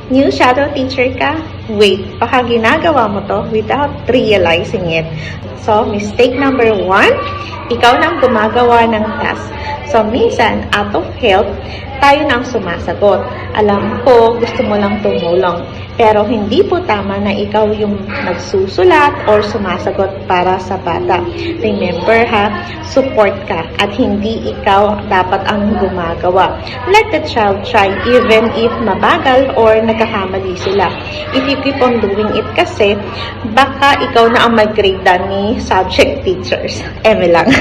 New shadow teacher ka? Wait, baka ginagawa mo to without realizing it. So, mistake number 1, ikaw nang gumagawa ng task. So, minsan, out of help, tayo nang sumasagot. Alam ko, gusto mo lang tumulong. Pero hindi po tama na ikaw yung nagsusulat or sumasagot para sa bata. Remember ha, support ka at hindi ikaw dapat ang gumagawa. Let the child try even if mabagal or nagkakamali sila. If you keep on doing it kasi, baka ikaw na ang mag-grade ni subject teachers. Eme lang.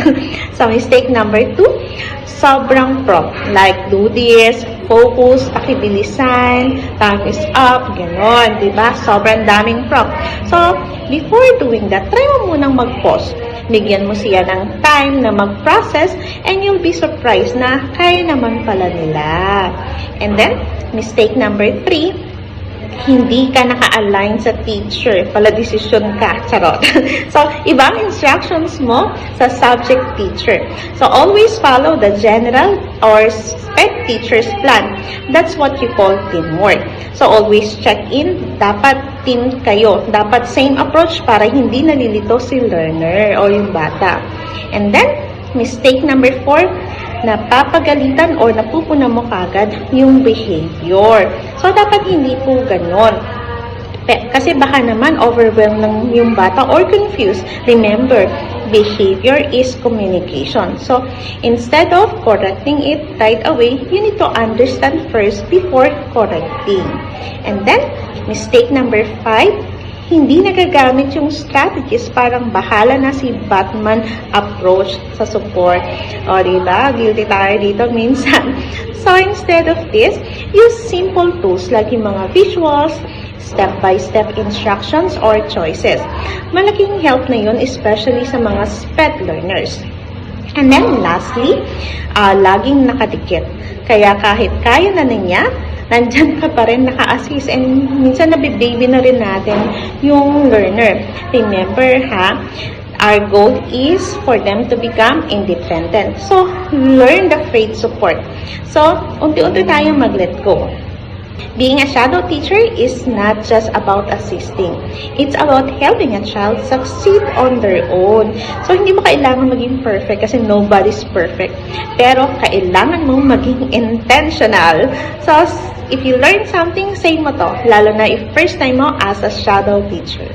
So, mistake number 2, sobrang prompt. Like, do this, focus, pakibilisan, time is up, gano'n, diba? Sobrang daming prompt. So, before doing that, try mo munang mag-pause. Bigyan mo siya ng time na mag-process and you'll be surprised na kaya naman pala nila. And then, mistake number 3, hindi ka naka-align sa teacher, pala desisyon ka, charot. So, ibang instructions mo sa subject teacher. So, always follow the general or spec teacher's plan. That's what you call teamwork. So, always check in, dapat team kayo. Dapat same approach para hindi nalilito si learner o yung bata. And then, mistake number 4, napapagalitan or napupuna mo kagad yung behavior. So, dapat hindi po ganon. Kasi baka naman overwhelmed ng yung bata or confused. Remember, behavior is communication. So, instead of correcting it right away, you need to understand first before correcting. And then, mistake number 5, hindi nagagamit yung strategies, parang bahala na si Batman approach sa support. O, diba? Guilty tayo dito minsan. So, instead of this, use simple tools like yung mga visuals, step-by-step instructions, or choices. Malaking help na yun, especially sa mga SPED learners. And then, lastly, laging nakadikit. Kaya kahit kaya na niya, nandyan ka pa rin naka-assist and minsan nabibaby na rin natin yung learner. Remember ha, our goal is for them to become independent. So, learn the faith support. So, unti-unti tayong mag-let go. Being a shadow teacher is not just about assisting. It's about helping a child succeed on their own. So, hindi mo kailangan maging perfect kasi nobody's perfect. Pero, kailangan mong maging intentional. So, if you learn something, say mo to. Lalo na if first time mo as a shadow teacher.